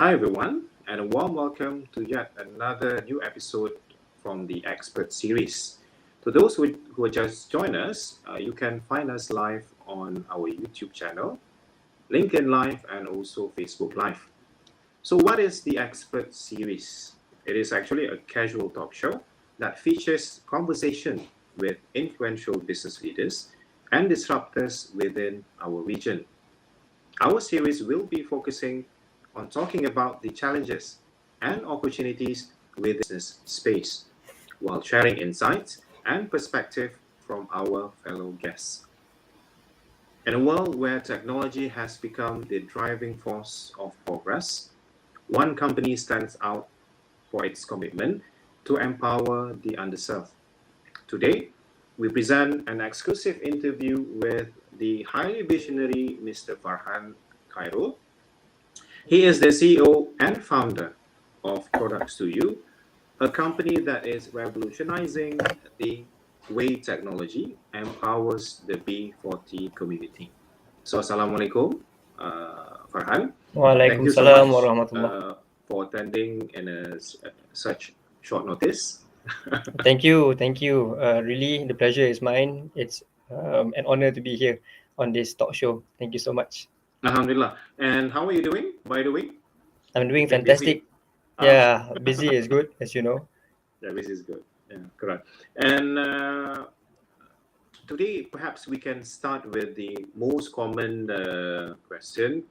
Hi everyone, and a warm welcome to yet another new episode from the Xpert Series. To those who just joined us, you can find us live on our YouTube channel, LinkedIn Live, and also Facebook Live. So what is the Xpert Series? It is actually a casual talk show that features conversation with influential business leaders and disruptors within our region. Our series will be focusing on talking about the challenges and opportunities within the business space, while sharing insights and perspective from our fellow guests. In a world where technology has become the driving force of progress, one company stands out for its commitment to empower the underserved. Today, we present an exclusive interview with the highly visionary Mr. Farhan Khairol. He is the CEO and founder of Products2U, a company that is revolutionizing the way technology empowers the B40 community. So, Assalamualaikum, Farhan. Thank you so Waalaikumsalam much warahmatullah. for attending in such short notice. Thank you. Really, the pleasure is mine. It's an honor to be here on this talk show. Thank you so much. Alhamdulillah. And how are you doing, by the way? I'm doing Been busy? fantastic. Yeah, busy is good, as you know. Yeah, busy is good. Yeah, correct. And today, perhaps we can start with the most common question.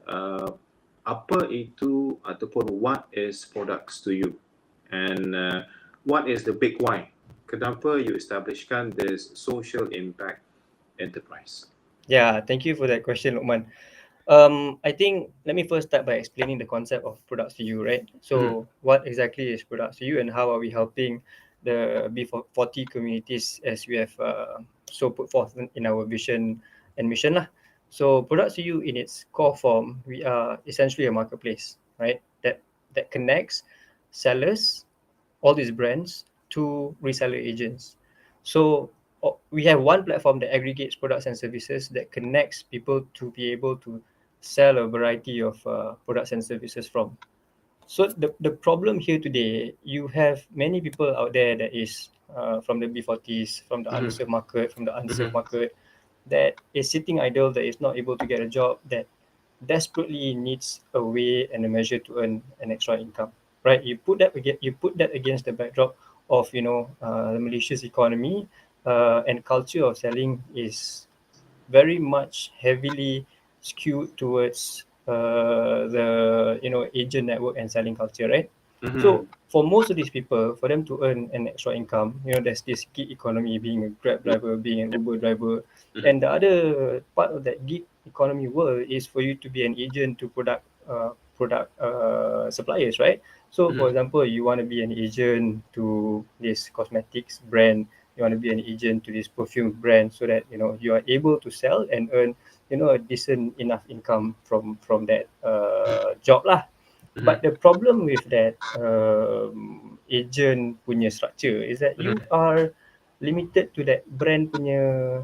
Apa itu ataupun what is products to you? And what is the big why? Kenapa you establishkan this social impact enterprise? Yeah, thank you for that question, Luqman. I think let me first start by explaining the concept of products to you, right? So what exactly is products to you and how are we helping the B40 communities as we have so put forth in our vision and mission lah. So products to you in its core form, we are essentially a marketplace, right? That connects sellers, all these brands to reseller agents. So we have one platform that aggregates products and services that connects people to be able to sell a variety of products and services from. So the problem here today, you have many people out there that is from the B40s, from the underserved market, that is sitting idle, that is not able to get a job, that desperately needs a way and a measure to earn an extra income, right? You put that against the backdrop of the Malaysia's economy and culture of selling is very much heavily skewed towards the agent network and selling culture, right? So for most of these people, for them to earn an extra income, there's this gig economy, being a Grab driver, being an Uber driver, and the other part of that gig economy world is for you to be an agent to product suppliers, right? So for example, you want to be an agent to this cosmetics brand, you want to be an agent to this perfume brand, so that you are able to sell and earn a decent enough income from that job lah. But the problem with that agent punya structure is that you are limited to that brand punya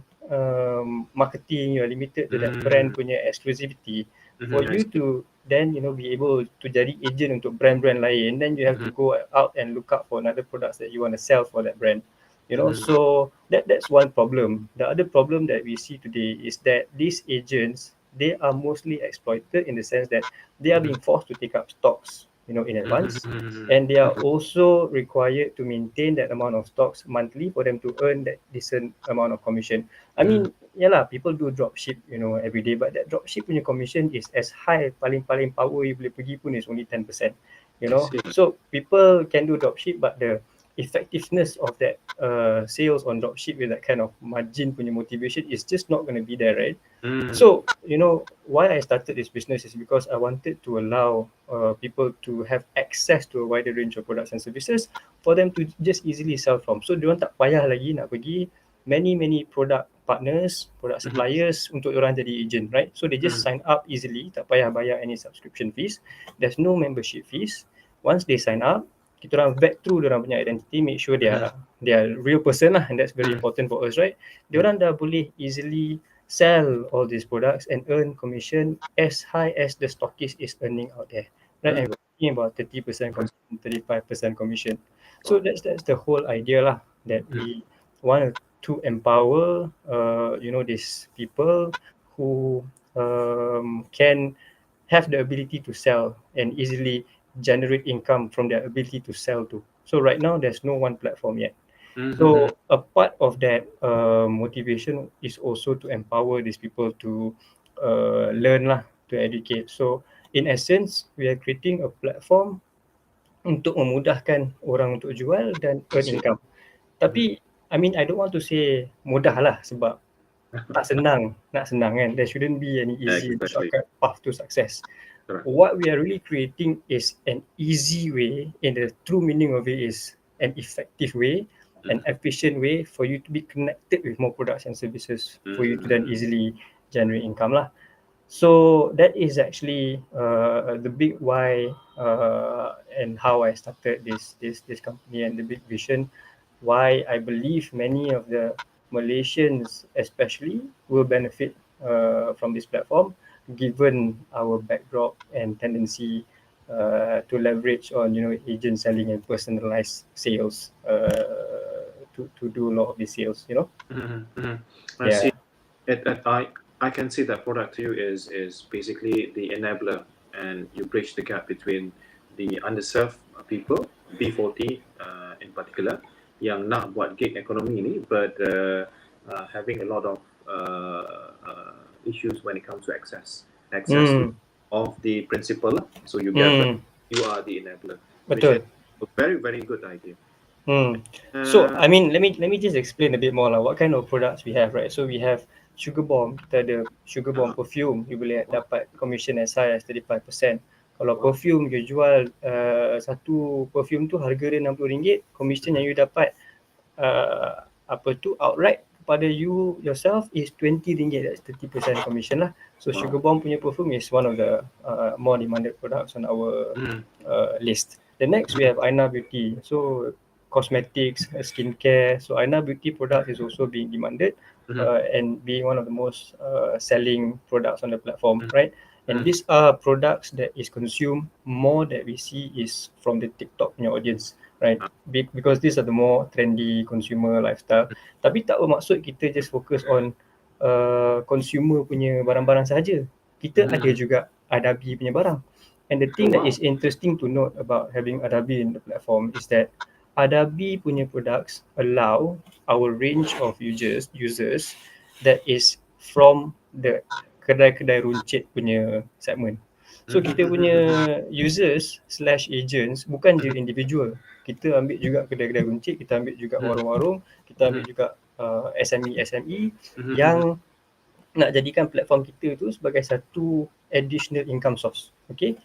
marketing, you are limited to that brand punya exclusivity. For you to then be able to jadi agent untuk brand-brand lain, then you have to go out and look out for another products that you want to sell for that brand. So that's one problem. The other problem that we see today is that these agents, they are mostly exploited in the sense that they are being forced to take up stocks in advance, and they are also required to maintain that amount of stocks monthly for them to earn that decent amount of commission. I mean, people do drop ship every day, but that drop ship punya commission is as high, paling power you boleh pergi pun is only 10%. So people can do drop ship, but the effectiveness of that sales on dropship with that kind of margin punya motivation is just not going to be there, right? So why I started this business is because I wanted to allow people to have access to a wider range of products and services for them to just easily sell from. So diorang tak payah lagi nak pergi many product partners, product suppliers untuk orang jadi agent, right? So they just sign up easily, tak payah bayar any subscription fees, there's no membership fees. Once they sign up, kita orang vet through diorang punya identity, make sure they are real person lah, and that's very important for us, right? Diorang dah boleh easily sell all these products and earn commission as high as the stockist is earning out there. right? And we're talking about 30% commission, 35% commission. So that's the whole idea lah, that we want to empower these people who can have the ability to sell and easily generate income from their ability to sell too. So right now there's no one platform yet. So a part of that motivation is also to empower these people to learn lah, to educate. So in essence, we are creating a platform untuk memudahkan orang untuk jual dan earn income. Tapi I mean, I don't want to say mudah lah, sebab tak senang, nak senang kan. There shouldn't be any easy shortcut path to success. What we are really creating is an easy way, and the true meaning of it is an effective way, an efficient way for you to be connected with more products and services, for you to then easily generate income lah. So that is actually the big why and how I started this company, and the big vision why I believe many of the Malaysians especially will benefit from this platform, given our backdrop and tendency to leverage on agent selling and personalized sales to do a lot of these sales. I see. I can see that Product2U is basically the enabler, and you bridge the gap between the underserved people, B40 in particular, yang nak buat gig economy ni, but having a lot of issues when it comes to access of the principal. So you are the enabler. Betul. A very, very good idea. So I mean, let me just explain a bit more lah, what kind of products we have, right? So we have sugar bomb. Kita ada sugar bomb perfume, you boleh dapat commission as high as 35%. Kalau perfume you jual satu perfume tu harga dia RM60, commission yang you dapat outright kepada you yourself is RM20, that's 30% commission lah. So sugar bomb punya perfume is one of the more demanded products on our list. The next we have Aina Beauty, so cosmetics, skincare. So Aina Beauty product is also being demanded and being one of the most selling products on the platform, right? And these are products that is consumed more, that we see is from the TikTok punya audience, right? Because these are the more trendy consumer lifestyle. Tapi tak bermaksud kita just focus on consumer punya barang-barang sahaja. Kita ada juga Adabi punya barang. And the thing that is interesting to note about having Adabi in the platform is that Adabi punya products allow our range of users that is from the kedai-kedai runcit punya segment. So kita punya users/agents bukan je individual. Kita ambil juga kedai-kedai runcit, kita ambil juga warung-warung, kita ambil juga SME yang nak jadikan platform kita tu sebagai satu additional income source. Okay?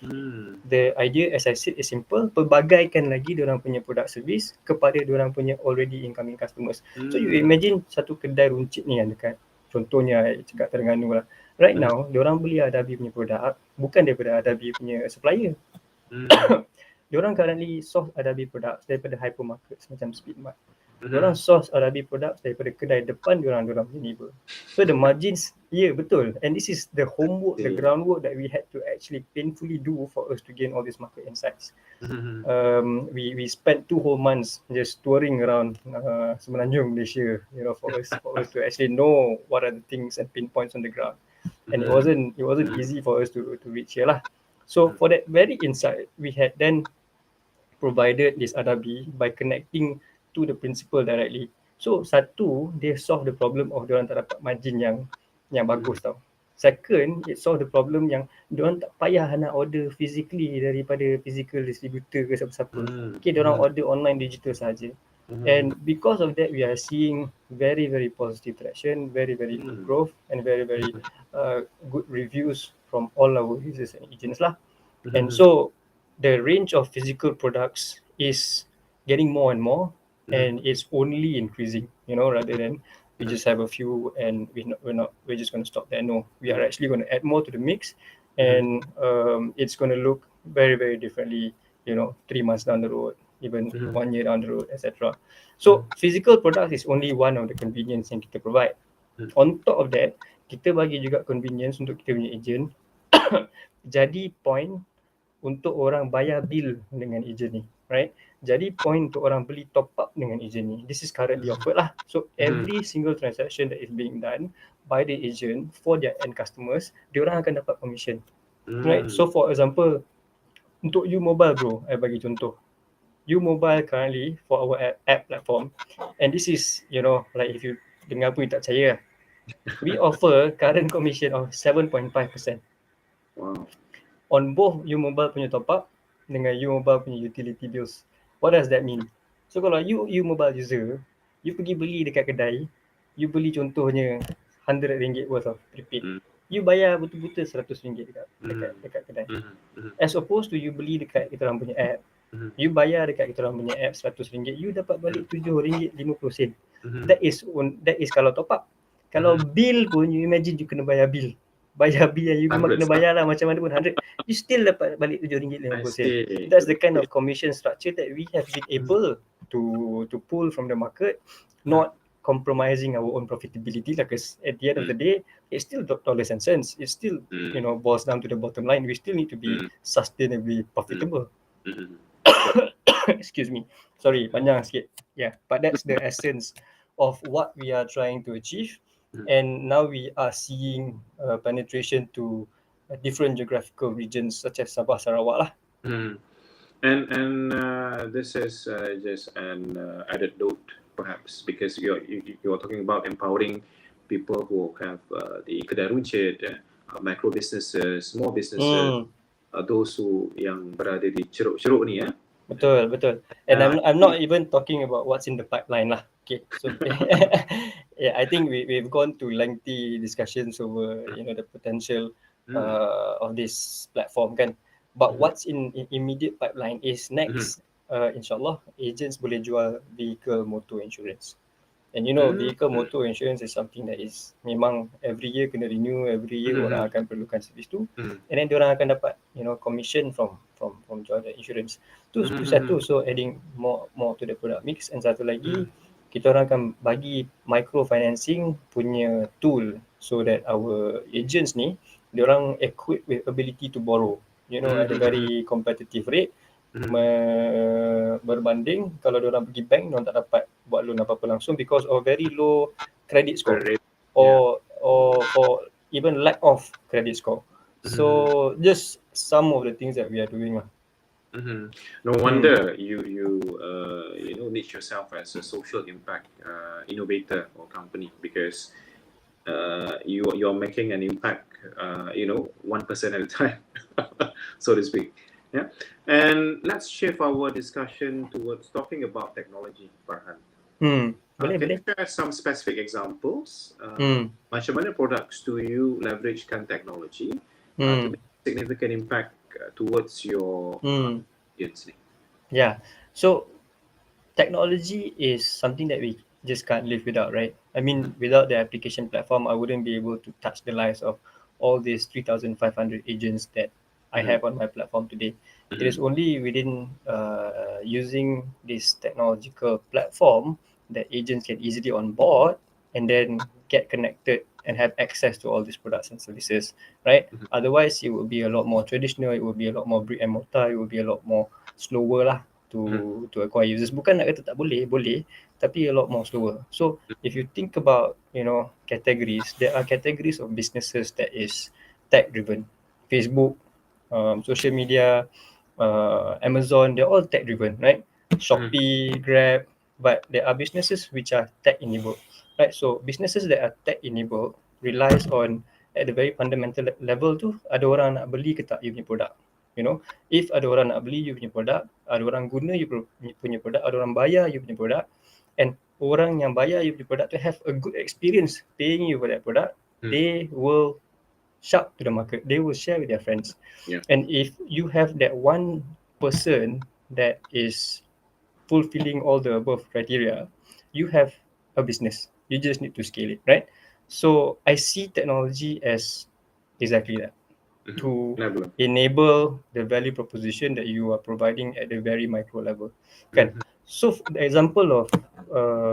The idea, as I said, is simple. Pelbagaikan lagi diorang punya product service kepada diorang punya already incoming customers. So you imagine satu kedai runcit ni yang dekat, contohnya cakap Terengganu lah. Right now, diorang beli Adabi punya produk bukan daripada Adabi punya supplier. Diorang currently source Adabi products daripada hypermarkets macam Speedmart. Diorang source Adabi products daripada kedai depan diorang punya neighbor. So the margins, betul. And this is the homework, the groundwork that we had to actually painfully do for us to gain all these market insights. We spent 2 whole months just touring around Semenanjung, Malaysia, for us to actually know what are the things and pinpoints on the ground. And it wasn't easy for us to reach here lah. So for that very insight, we had then provided this Adabi by connecting to the principal directly. So satu, they solve the problem of diorang tak dapat margin yang bagus tau. Second, it solve the problem yang diorang tak payah nak order physically daripada physical distributor ke siapa-siapa. Okay, diorang order online digital saja. And because of that, we are seeing very, very positive traction, very, very good growth, and very, very good reviews from all our users and agents lah. And so the range of physical products is getting more and more, and it's only increasing, rather than we just have a few and we're just going to stop there. No, we are actually going to add more to the mix, and it's going to look very, very differently, 3 months down the road, even 1 year down the road, etc. So physical product is only one of the convenience yang kita provide. On top of that, kita bagi juga convenience untuk kita punya agent jadi point untuk orang bayar bil dengan agent ni, right? Jadi point untuk orang beli top up dengan agent ni. This is currently offered lah. So every single transaction that is being done by the agent for their end customers, diorang akan dapat commission, right? So for example, untuk you mobile bro, I bagi contoh. You mobile currently for our app platform, and this is, you know, like if you dengar pun you tak percaya lah. We offer current commission of 7.5% Wow. on both you mobile punya top up dengan you mobile punya utility bills. What does that mean? So kalau you mobile user, you pergi beli dekat kedai, you beli contohnya RM100 worth of prepaid. You bayar betul-betul RM100 dekat kedai. As opposed to you beli dekat kita orang punya app, you bayar dekat kita orang punya app RM100, you dapat balik RM7.50. That is kalau top up. Kalau bill pun, you imagine you kena bayar bill yang you memang kena bayar lah macam mana pun 100, you still dapat balik RM7.50. That's the kind of commission structure that we have been able to pull from the market, not compromising our own profitability lah, because at the end of the day, it's still dollars and cents. It still, you know, boils down to the bottom line. We still need to be sustainably profitable. Excuse me. Sorry, panjang sikit. Yeah, but that's the essence of what we are trying to achieve. And now we are seeing penetration to different geographical regions such as Sabah, Sarawak lah. And this is just an added note, perhaps, because you're talking about empowering people who have the kedai runcit, micro businesses, small businesses, those who yang berada di ceruk-ceruk ni ya. Betul. And I'm not even talking about what's in the pipeline lah. Okay, so yeah, I think we've gone to lengthy discussions over, you know, the potential of this platform kan. But what's in immediate pipeline is next, insyaAllah, agents boleh jual vehicle motor insurance. And you know, vehicle motor insurance is something that is memang every year kena renew, every year orang akan perlukan servis tu. And then diorang akan dapat, you know, commission from jual the insurance. Tu satu, so adding more to the product mix. And satu lagi, kita orang akan bagi microfinancing punya tool so that our agents ni, diorang equipped with ability to borrow, you know, at a very competitive rate. Berbanding kalau diorang pergi bank, diorang tak dapat buat loan apa-apa langsung because of very low credit score or even lack of credit score. So just some of the things that we are doing lah. No wonder you know, niche yourself as a social impact innovator or company, because you're making an impact, you know, 1% at a time, so to speak. Yeah, and let's shift our discussion towards talking about technology, Farhan. Boleh. Can you share some specific examples? Macam mana Products2U leveragekan technology to make significant impact towards your audience? Yeah, so technology is something that we just can't live without, right? I mean, without the application platform, I wouldn't be able to touch the lives of all these 3,500 agents that I have on my platform today. It is only within using this technological platform that agents can easily onboard and then get connected and have access to all these products and services, right? Otherwise, it would be a lot more traditional, it would be a lot more brick and mortar, it would be a lot more slower lah to acquire users. Bukan nak kata tak boleh, tapi a lot more slower. So if you think about, you know, categories, there are categories of businesses that is tech driven. Facebook, social media, Amazon, they're all tech driven, right? Shopee, Grab, but there are businesses which are tech enabled, right? So businesses that are tech enabled relies on, at the very fundamental level tu, ada orang nak beli ke tak you punya produk. You know, if ada orang nak beli you punya produk, ada orang guna you punya produk, ada orang bayar you punya produk, and orang yang bayar you punya produk to have a good experience paying you for that product, they will shout to the market, they will share with their friends. And if you have that one person that is fulfilling all the above criteria, you have a business. You just need to scale it, right? So I see technology as exactly that, to enable the value proposition that you are providing at the very micro level. Kan? So the example of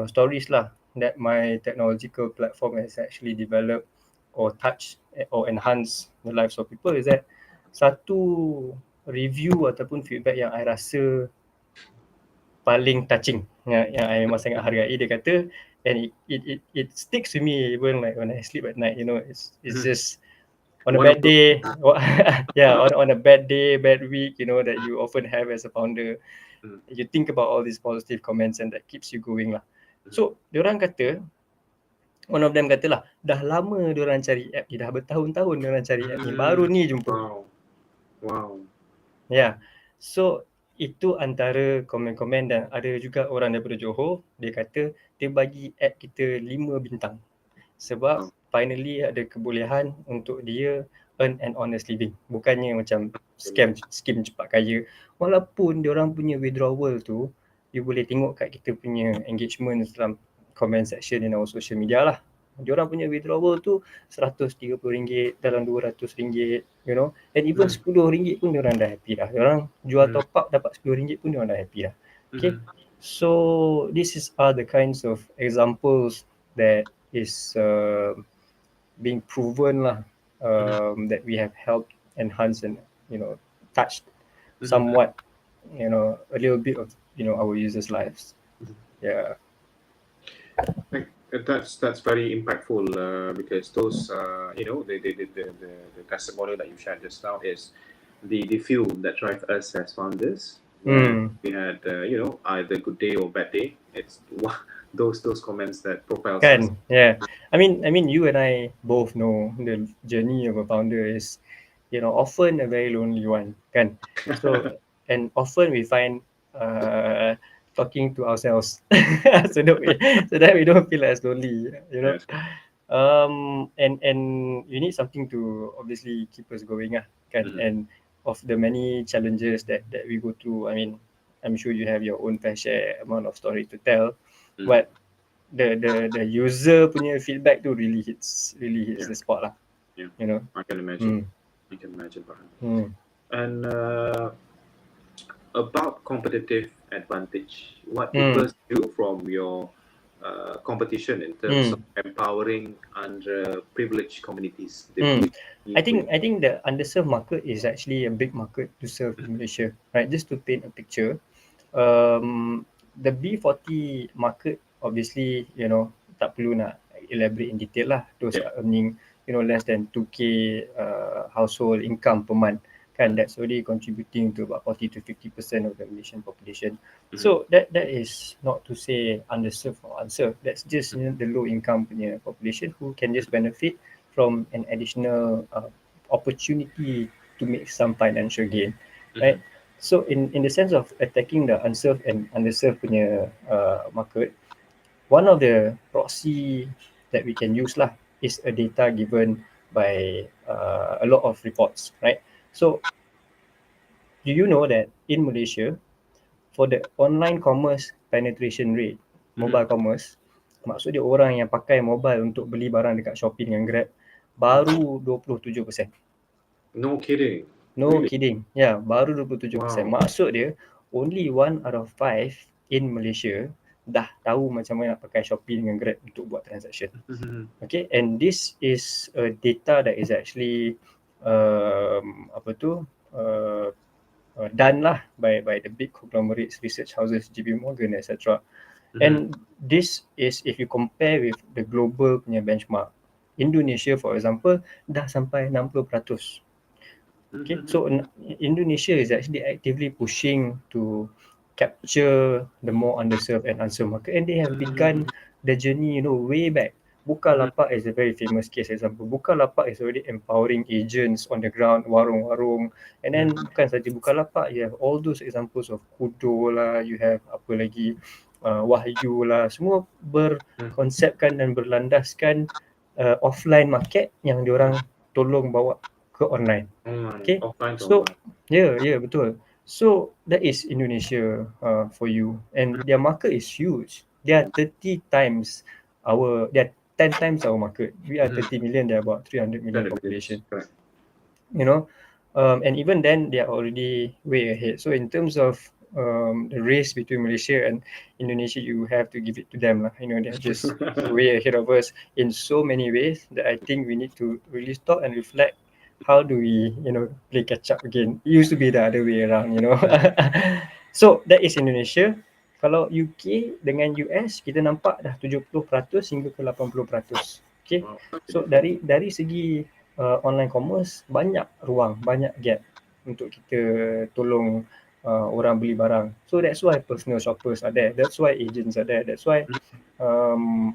stories lah that my technological platform has actually developed or touch or enhance the lives of people is that satu review ataupun feedback yang I rasa paling touching, yang I memang sangat hargai. Dia kata, and it sticks to me even like when I sleep at night, it's just on a One of bad those. day, yeah, on a bad day, bad week, that you often have as a founder. You think about all these positive comments and that keeps you going lah. So diorang kata, one of them kata lah, dah lama diorang cari app ni, dah bertahun-tahun diorang cari app ni, baru ni jumpa. Wow. Yeah. So itu antara komen-komen, dan ada juga orang daripada Johor, dia kata dia bagi app kita 5 bintang sebab finally ada kebolehan untuk dia earn an honest living. Bukannya macam skim cepat kaya. Walaupun diorang punya withdrawal tu, you boleh tengok kat kita punya engagement dalam comment section in our social media lah. Diorang punya withdrawal tu RM130 dalam RM200, and even RM10 pun diorang dah happy dah. Diorang jual top up dapat RM10 pun diorang dah happy dah. Okay. So this are the kinds of examples that is being proven lah, that we have helped enhance and touched somewhat, a little bit of our users' lives. Yeah. That's very impactful because those the testimonial that you shared just now is the fuel that drive us as founders. We had either good day or bad day. It's those comments that propels us. Yeah. I mean you and I both know the journey of a founder is often a very lonely one, kan? So and often we find talking to ourselves so that we don't feel as lonely, Yes. And you need something to obviously keep us going, kan? And of the many challenges that we go through, I mean, I'm sure you have your own fair share amount of story to tell, but the user punya feedback tu really hits the spot lah. Yeah. I can imagine. Farhan. And about competitive advantage, what differs you from your competition in terms of empowering underprivileged communities? I think the underserved market is actually a big market to serve in Malaysia, right? Just to paint a picture, the B40 market, obviously, tak perlu nak elaborate in detail lah. Those are earning less than 2K household income per month, kan? That's already contributing to about 40 to 50% of the Malaysian population. So that is not to say underserved or unserved. That's just the low income punya population who can just benefit from an additional opportunity to make some financial gain, right? So in the sense of attacking the unserved and underserved punya market, one of the proxy that we can use lah is a data given by a lot of reports, right? So do you know that in Malaysia, for the online commerce penetration rate, mobile commerce, maksud dia orang yang pakai mobile untuk beli barang dekat Shopee dengan Grab, baru 27%. No kidding. No kidding. Yeah, baru 27%. Wow. Maksud dia, only 1 out of 5 in Malaysia dah tahu macam mana nak pakai Shopee dengan Grab untuk buat transaction. Okay, and this is a data that is actually done lah by the big conglomerates, research houses, JP Morgan, etc. And this is if you compare with the global punya benchmark. Indonesia, for example, dah sampai 60%. Okay, so Indonesia is actually actively pushing to capture the more underserved and unserved market, and they have begun the journey, way back. Bukalapak is a very famous case example. Bukalapak is already empowering agents on the ground, warung-warung, and then bukan saja Bukalapak, you have all those examples of Kudo lah, you have apa lagi, Wahyu lah, semua berkonsepkan dan berlandaskan offline market yang diorang tolong bawa ke online. Okay, so yeah, betul. So that is Indonesia for you, and their market is huge. They are 30 times they are 10 times our market. We are 30 million, they are about 300 million population. And even then they are already way ahead. So in terms of the race between Malaysia and Indonesia, you have to give it to them lah. They're just way ahead of us in so many ways that I think we need to really stop and reflect how do we, play catch up again? It used to be the other way around. So that is Indonesia. Kalau UK dengan US, kita nampak dah 70% hingga ke 80%. Okay. Wow. So dari segi online commerce, banyak ruang, banyak gap untuk kita tolong orang beli barang. So that's why personal shoppers are there. That's why agents are there. That's why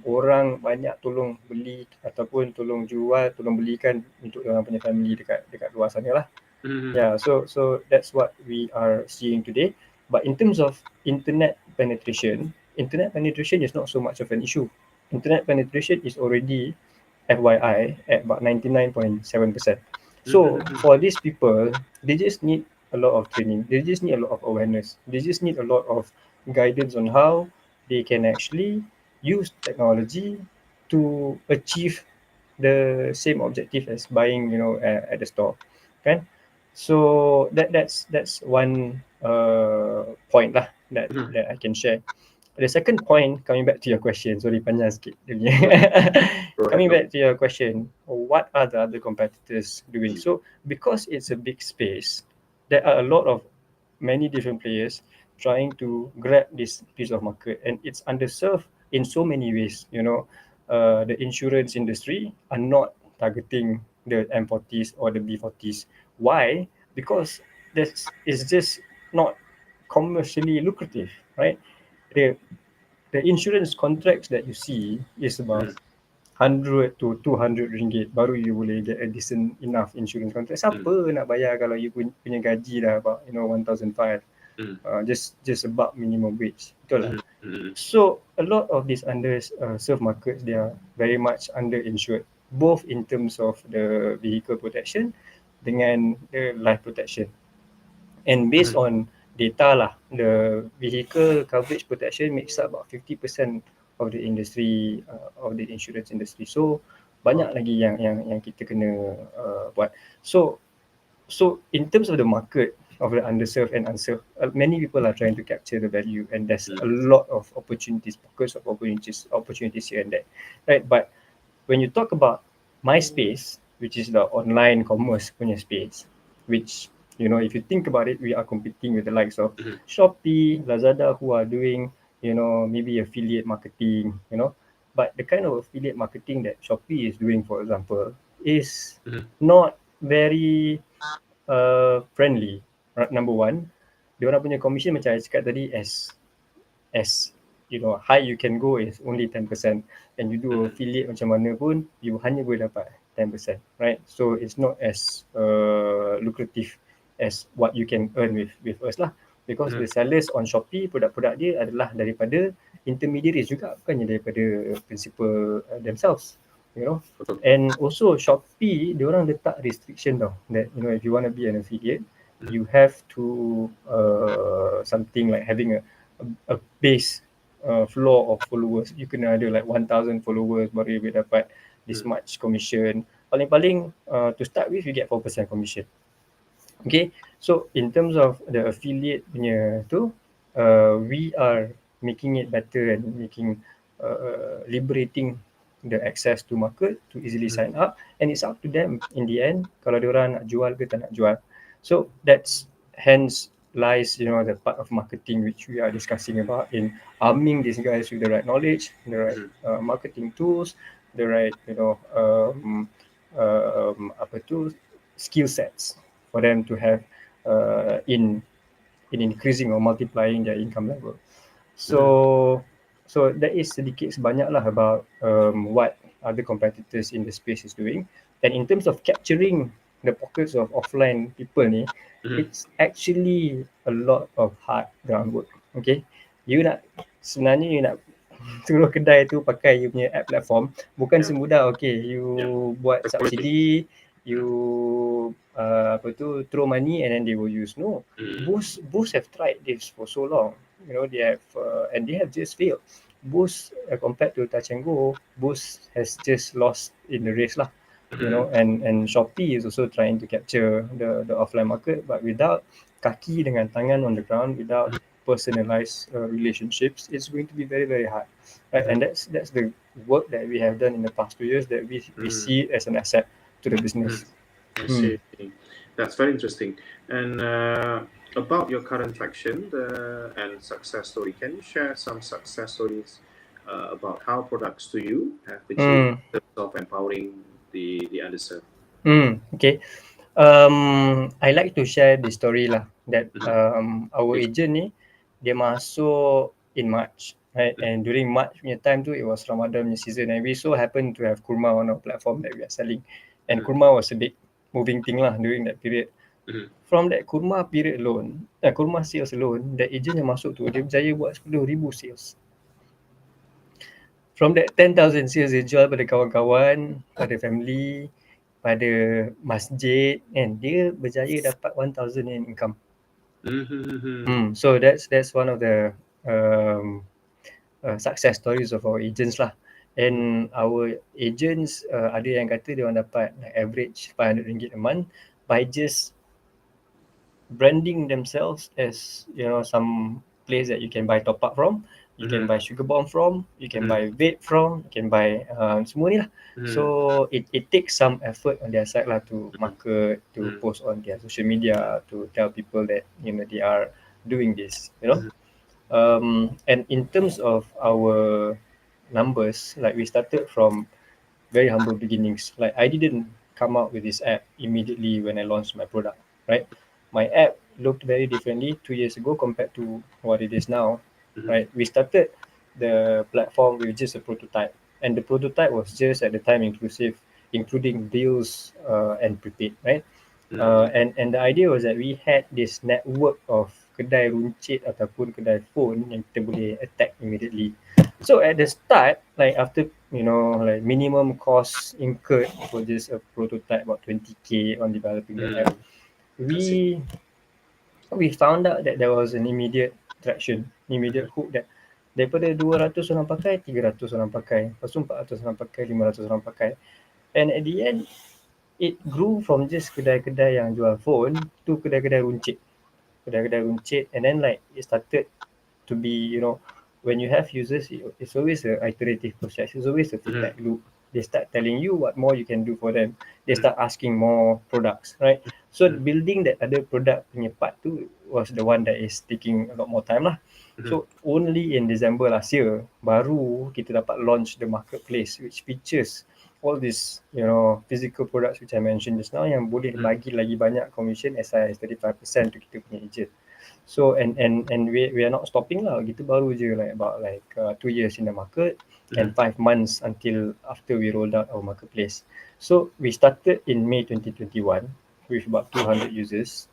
orang banyak tolong beli ataupun tolong jual, tolong belikan untuk orang punya family dekat luar sana lah. Yeah, so that's what we are seeing today. But in terms of internet penetration is not so much of an issue. Internet penetration is already, FYI, at about 99.7%. So for these people, they just need a lot of training. They just need a lot of awareness. They just need a lot of guidance on how they can actually use technology to achieve the same objective as buying, at the store. Kan? So that's one point lah that I can share. The second point, coming back to your question, sorry panjang sikit. Coming back to your question, what are the other competitors doing? So because it's a big space, there are a lot of many different players trying to grab this piece of market, and it's underserved in so many ways. The insurance industry are not targeting the M40s or the B40s. Why? Because this is just not commercially lucrative, right? The insurance contracts that you see is about 100 to 200 ringgit baru you boleh get a decent enough insurance contract. Siapa nak bayar kalau you punya gaji dah about 1,500, just about minimum wage. Betul lah. So a lot of these underserved markets, they are very much underinsured, both in terms of the vehicle protection dengan the life protection. And based on data lah, the vehicle coverage protection makes up about 50% of the industry, of the insurance industry. So banyak lagi yang kita kena buat. So in terms of the market of the underserved and unserved, many people are trying to capture the value, and there's a lot of opportunities, pockets of opportunities here and there, right? But when you talk about my space, which is the online commerce punya space, which, if you think about it, we are competing with the likes of Shopee, Lazada, who are doing, maybe affiliate marketing, but the kind of affiliate marketing that Shopee is doing, for example, is not very friendly. Number one, diorang punya commission macam I cakap tadi, as high you can go is only 10%, and you do affiliate macam mana pun, you hanya boleh dapat 10%, right? So it's not as lucrative as what you can earn with us lah, because the sellers on Shopee, produk-produk dia adalah daripada intermediaries juga, bukannya daripada principal themselves, And also Shopee, diorang letak restriction tau, that if you want to be an affiliate, you have to something like having a base floor of followers. You kena ada like 1,000 followers baru you boleh dapat this much commission. Paling-paling to start with, you get 4% commission. Okay, so in terms of the affiliate punya tu, we are making it better and making liberating the access to market to easily sign up, and it's up to them in the end kalau diorang nak jual ke tak nak jual. So that's hence lies the part of marketing which we are discussing about, in arming these guys with the right knowledge, the right marketing tools, the right skill sets for them to have in increasing or multiplying their income level. So that is sedikit sebanyak lah about what other competitors in the space is doing. And in terms of capturing the pockets of offline people ni, it's actually a lot of hard groundwork. Okay, sebenarnya you nak suruh kedai tu pakai you punya app platform, bukan semudah you buat subsidi, you throw money and then they will use. No, Boost have tried this for so long. They have and they have just failed. Boost compared to Touch and Go, Boost has just lost in the race lah. And Shopee is also trying to capture the offline market, but without kaki dengan tangan on the ground, without personalized relationships, it's going to be very, very hard, right? And that's the work that we have done in the past 2 years that we see it as an asset to the business. I see. That's very interesting. And about your current traction and success story, can you share some success stories about how products2U have achieved in terms of empowering the underserved? Okay. I like to share the story lah that our Please. agent ni dia masuk in March, right? And during March punya time tu it was Ramadan punya season, and we so happen to have kurma on our platform that we are selling, and kurma was a big moving thing lah during that period. From that kurma period alone, kurma sales alone, the agent yang masuk tu dia berjaya buat 10,000 sales. From that 10,000 sales dia jual pada kawan-kawan, pada family, pada masjid, and dia berjaya dapat 1,000 in income. So that's one of the success stories of our agents lah. And our agents ada yang kata dia orang dapat average RM500 a month by just branding themselves as, you know, some place that you can buy top up from, you can buy sugar bomb from, you can buy vape from, you can buy semua ni lah. So it takes some effort on their side lah to market, to post on their social media, to tell people that, you know, they are doing this, you know. And in terms of our numbers, like we started from very humble beginnings. Like I didn't come out with this app immediately when I launched my product, right? My app looked very differently 2 years ago compared to what it is now, right? We started the platform with just a prototype, and the prototype was just at the time including bills and prepaid, right? And the idea was that we had this network of kedai runcit ataupun kedai phone yang kita boleh attack immediately. So at the start, like after, you know, like minimum cost incurred for just a prototype, about 20K on developing the app, we found out that there was an immediate traction, immediate hook, that daripada 200 orang pakai, 300 orang pakai, lepas tu 400 orang pakai, 500 orang pakai, and at the end it grew from just kedai-kedai yang jual phone to kedai-kedai runcit, and then like it started to be, you know, when you have users, it's always an iterative process, it's always a feedback loop. They start telling you what more you can do for them, they start asking more products, right? So building that other product punya part tu was the one that is taking a lot more time lah. So only in December last year baru kita dapat launch the marketplace, which features all these, you know, physical products which I mentioned just now, yang boleh bagi lagi banyak commission as high as 35% to kita punya agent. So and we are not stopping lah. Kita baru je like about 2 years in the market and 5 months until after we rolled out our marketplace. So we started in May 2021 with about 200 users.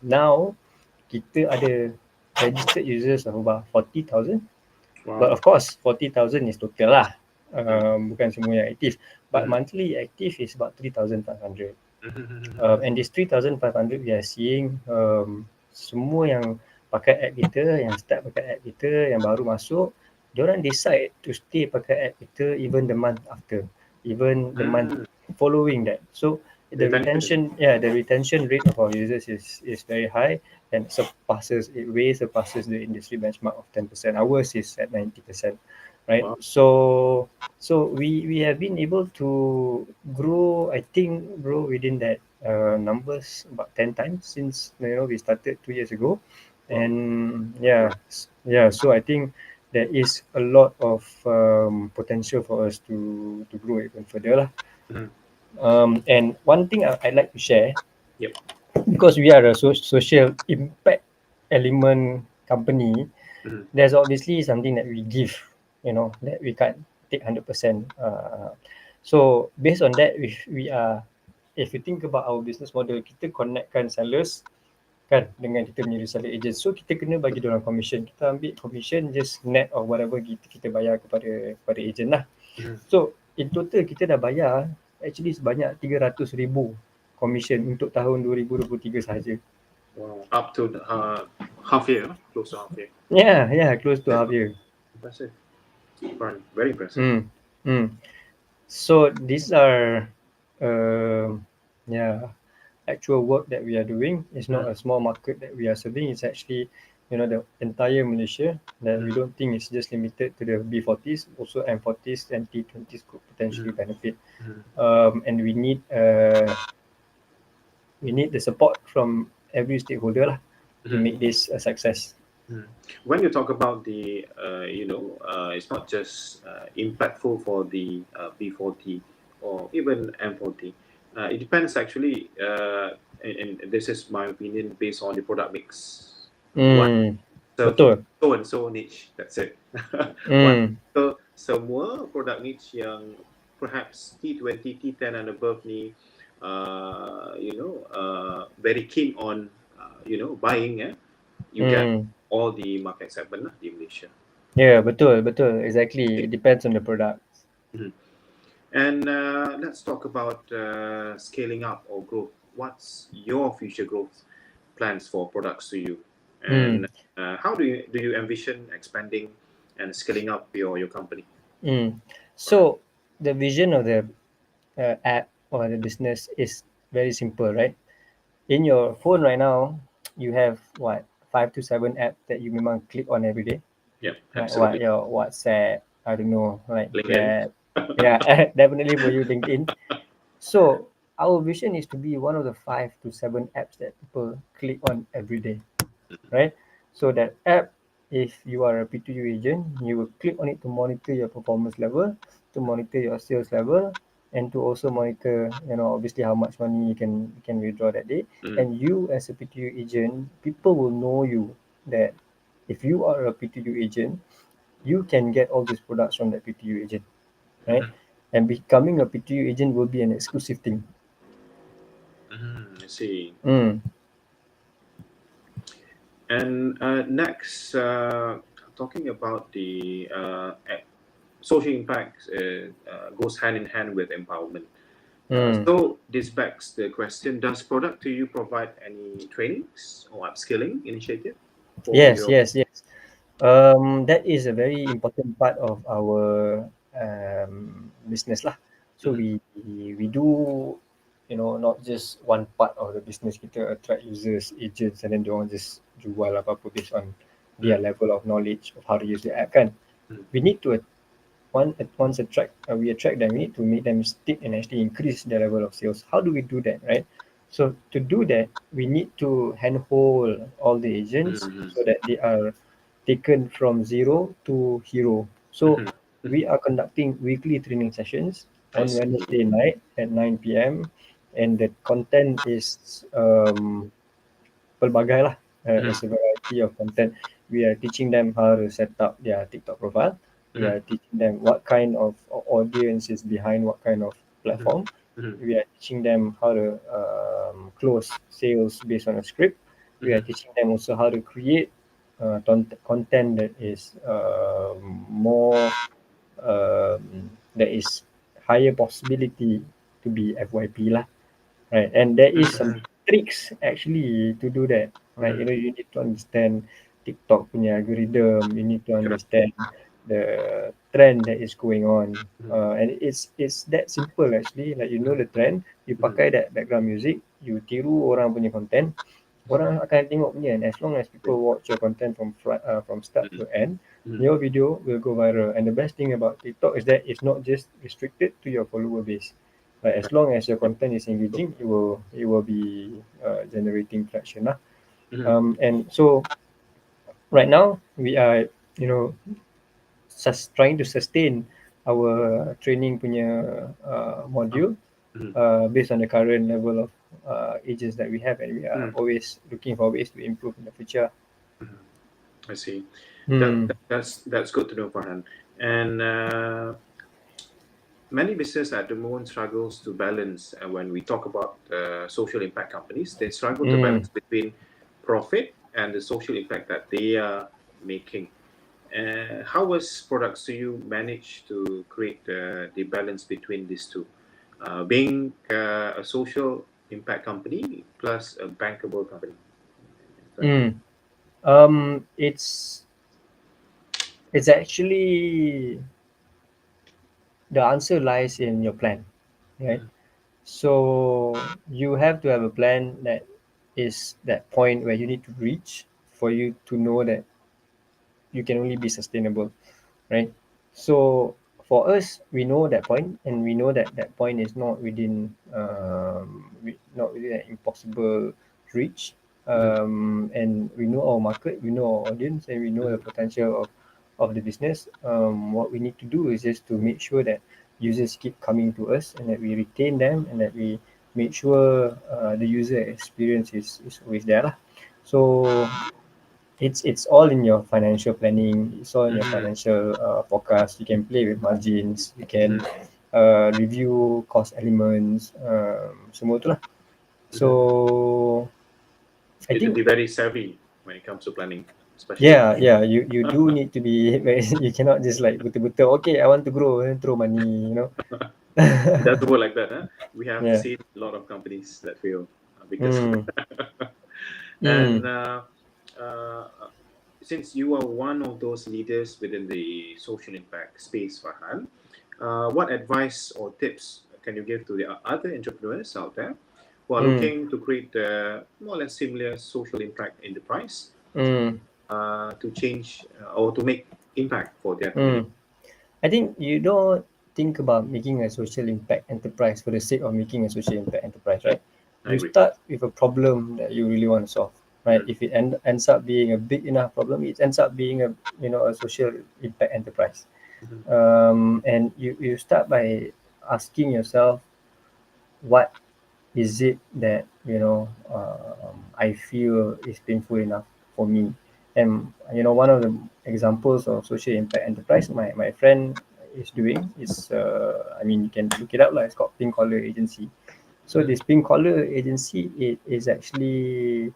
Now kita ada registered users of about 40,000. But of course 40,000 is total lah. Bukan semua yang aktif. But monthly active is about 3,500. And this 3,500 we are seeing semua yang pakai app kita, yang start pakai app kita, yang baru masuk, diorang decide to stay pakai app kita even the month after, even the month following that. So the retention rate of our users is very high and way surpasses the industry benchmark of 10%. Ours is at 90%, right? Wow. So we have been able to grow, I think, within that numbers about 10 times since, you know, we started 2 years ago. And so I think there is a lot of potential for us to grow even further lah. And one thing I'd like to share, because we are a social impact element company, there's obviously something that we give, you know, that we can't take 100%. So based on that, we are, if you think about our business model, kita connectkan sellers kan dengan kita punya reseller agent. So kita kena bagi diorang commission. Kita ambil commission just net of whatever kita bayar kepada agent lah. So in total kita dah bayar actually sebanyak 300,000 commission untuk tahun 2023 sahaja. Wow. Up to half year, close to half year. Yeah, close to half year. Impressive. Very impressive. So these are actual work that we are doing. It's not a small market that we are serving. It's actually, you know, the entire Malaysia, that we don't think it's just limited to the B40s, also M40s and T20s could potentially benefit. And we need we need the support from every stakeholder lah to make this a success. When you talk about the, it's not just impactful for the B40 or even M40. It depends actually, and this is my opinion based on the product mix. So Betul. so and so niche, that's it. So semua product niche yang perhaps T20, T10 and above ni, very keen on, buying, you get all the market segment lah di Malaysia. Yeah, betul, exactly. It depends on the products. And let's talk about scaling up or growth. What's your future growth plans for Products2U? And how do you envision expanding and scaling up your company? So the vision of the app or the business is very simple, right? In your phone right now, you have 5 to 7 apps that you memang click on every day. Yeah, Like absolutely. your WhatsApp, I don't know, like LinkedIn. yeah, definitely for you LinkedIn. So our vision is to be one of the 5 to 7 apps that people click on every day, right? So that app, if you are a P2U agent, you will click on it to monitor your performance level, to monitor your sales level, and to also monitor, obviously how much money you can withdraw that day. And you as a P2U agent, people will know you that if you are a P2U agent, you can get all these products from that P2U agent, right? And becoming a P2U agent will be an exclusive thing. I see. Mm. And next, talking about the social impact goes hand in hand with empowerment. So this begs the question: does Product2U provide any trainings or upskilling initiative? Yes. That is a very important part of our business lah. So we do, not just one part of the business. Kita attract users, agents, and then they want just jual apa-apa based on their level of knowledge of how to use the app kan. We need to once we attract them, we need to make them stick and actually increase their level of sales. How do we do that, right? So to do that, we need to handhold all the agents so that they are taken from zero to hero. So we are conducting weekly training sessions on Wednesday night at 9 p.m. and the content is pelbagai lah. There's a variety of content. We are teaching them how to set up their TikTok profile. We are teaching them what kind of audience is behind what kind of platform. We are teaching them how to close sales based on a script. We are teaching them also how to create content that is more that is higher possibility to be FYP lah, right? And there is some tricks actually to do that, right? You need to understand TikTok punya algorithm. You need to understand the trend that is going on, and it's that simple actually. Like the trend, you pakai that background music, you tiru orang punya content, orang akan tengok punya. And as long as people watch your content from start to end, your video will go viral. And the best thing about TikTok is that it's not just restricted to your follower base. But as long as your content is engaging, it will be generating traction lah. And so right now we are trying to sustain our training punya module based on the current level of agents that we have, and we are always looking for ways to improve in the future. I see. That's good to know, Farhan. And many businesses at the moment struggles to balance. When we talk about social impact companies, they struggle to balance between profit and the social impact that they are making. How was Products2U manage to create the balance between these two, being a social impact company plus a bankable company? It's actually, the answer lies in your plan, right? So you have to have a plan that is that point where you need to reach for you to know that you can only be sustainable, right? So for us, we know that point, and we know that that point is not within not within an impossible reach. And we know our market, we know our audience, and we know the potential of the business. What we need to do is just to make sure that users keep coming to us, and that we retain them, and that we make sure the user experience is always there lah. So it's all in your financial planning, it's all in your financial forecast. You can play with margins, you can review cost elements, semua tu lah. So I You need to think be very savvy when it comes to planning, especially. you do need to be very, you cannot just like betul-betul, okay, I want to grow and throw money, you know. It doesn't work like that, huh? We have Yeah. seen a lot of companies that fail because of Mm. that. And since you are one of those leaders within the social impact space, Farhan, what advice or tips can you give to the other entrepreneurs out there who are looking to create more or less similar social impact enterprise to change or to make impact for their community? I think you don't think about making a social impact enterprise for the sake of making a social impact enterprise, right? I You agree. start with a problem that you really want to solve, right? If it ends up being a big enough problem, it ends up being a social impact enterprise. And you start by asking yourself, what is it that I feel is painful enough for me? And one of the examples of social impact enterprise my friend is doing is, I mean, you can look it up lah. It's called Pink Collar Agency. So this Pink Collar Agency, it is actually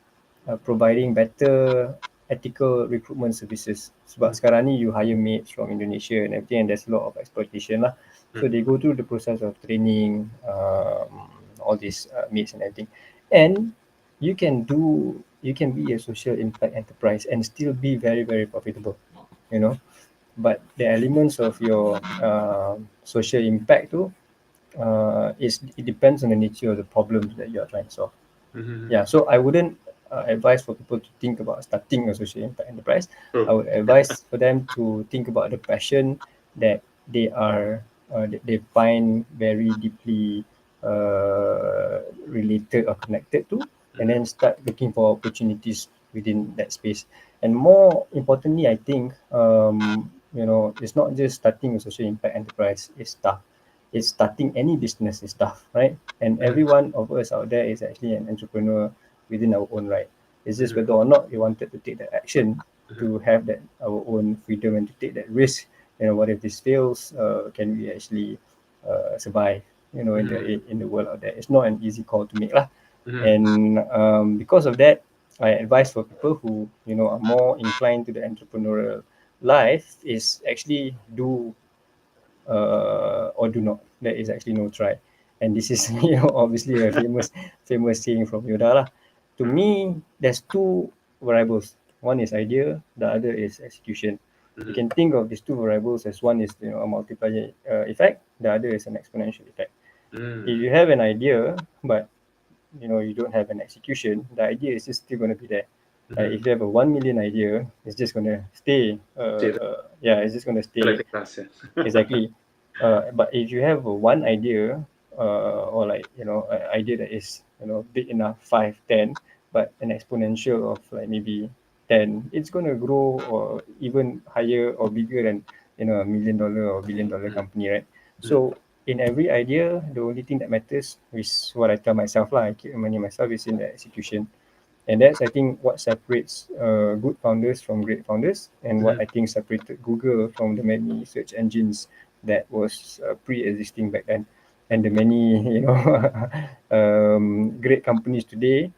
providing better ethical recruitment services. Sebab sekarang ni you hire mates from Indonesia and everything, and there's a lot of exploitation lah. So they go through the process of training, all these mates and everything, and you can be a social impact enterprise and still be very, very profitable, you know. But the elements of your social impact too, it depends on the nature of the problems that you are trying to solve. Yeah, so I wouldn't advise for people to think about starting a social impact enterprise. I would advise for them to think about the passion that they find very deeply related or connected to, and then start looking for opportunities within that space. And more importantly, I think it's not just starting a social impact enterprise is tough. It's starting any business is tough, right? And every one of us out there is actually an entrepreneur within our own right. It's just whether or not we wanted to take that action to have that our own freedom and to take that risk. What if this fails? Can we actually survive? In the world out there, it's not an easy call to make lah. And because of that, I advise for people who are more inclined to the entrepreneurial life is actually do or do not. There is actually no try. And this is obviously a famous saying from Yoda lah. To me, there's two variables. One is idea, the other is execution. You can think of these two variables as one is a multiplier effect, the other is an exponential effect. If you have an idea but you don't have an execution, the idea is just still going to be there. If you have a 1 million idea, it's just going to stay. It's just going to stay. Like the class, yeah. Exactly. But if you have one idea, or like an idea that is big enough, 5, 10, but an exponential of like maybe 10, it's going to grow or even higher or bigger than $1 million or $1 billion company, right? So in every idea, the only thing that matters is what I tell myself lah. I keep reminding myself is in the execution. And that's, I think, what separates good founders from great founders, and what I think separated Google from the many search engines that was pre-existing back then, and the many great companies today.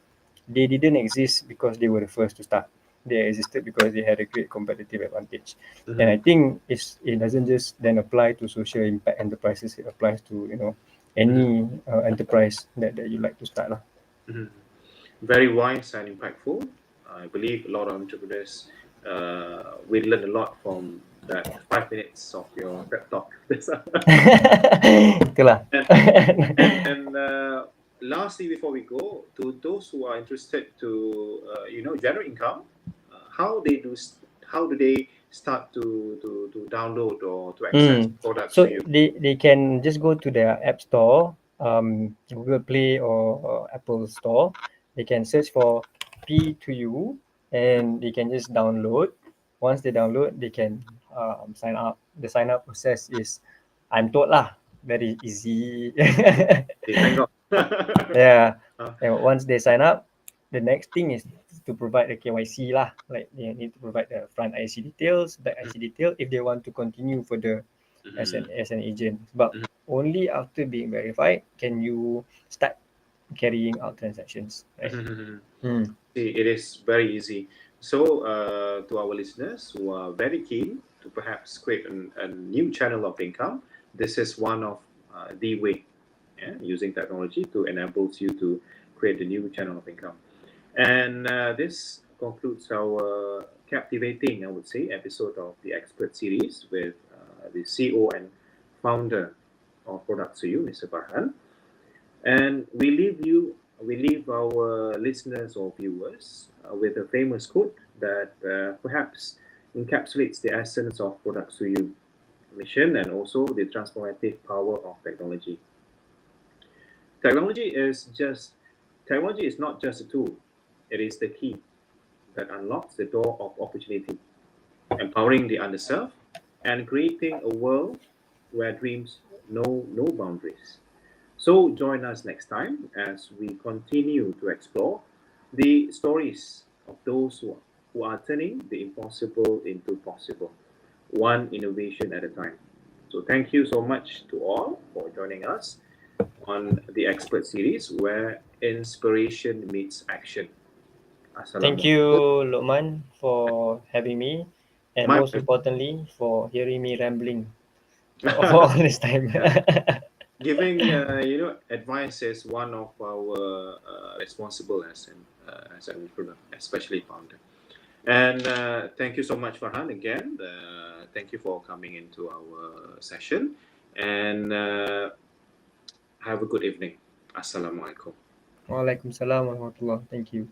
They didn't exist because they were the first to start. They existed because they had a great competitive advantage. And I think it doesn't just then apply to social impact enterprises. It applies to any enterprise that you like to start lah. Very wise and impactful. I believe a lot of entrepreneurs will learn a lot from that 5 minutes of your pep talk. Itulah. And lastly, before we go, to those who are interested to generate income, how do they start to download or to access products So to you? they can just go to their app store, Google Play or Apple Store. They can search for P2U and they can just download. Once they download, they can sign up. The sign up process is, I'm told lah, very easy. Thank God. Yeah. Uh, And once they sign up, the next thing is to provide the KYC lah. Like they need to provide the front IC details, back IC detail if they want to continue further as an agent. But only after being verified can you start carrying out transactions. Right? It is very easy. So, to our listeners who are very keen to perhaps create a new channel of income, this is one of the way, using technology to enable you to create a new channel of income. And this concludes our captivating, I would say, episode of the Xpert Series with the CEO and founder of Products2U, Mr. Farhan. And we leave our listeners or viewers with a famous quote that perhaps encapsulates the essence of Products2U mission and also the transformative power of technology. Technology is not just a tool, it is the key that unlocks the door of opportunity, empowering the underserved and creating a world where dreams know no boundaries. So join us next time as we continue to explore the stories of those who are turning the impossible into possible, one innovation at a time. So thank you so much to all for joining us on the Xpert Series where inspiration meets action. Thank you, Lokman, for having me, and most importantly for hearing me rambling for all this time. Giving advice is one of our responsible as an entrepreneur, especially founder. And thank you so much, Farhan, again. Thank you for coming into our session. And have a good evening. Assalamualaikum. Waalaikumsalam warahmatullah. Thank you.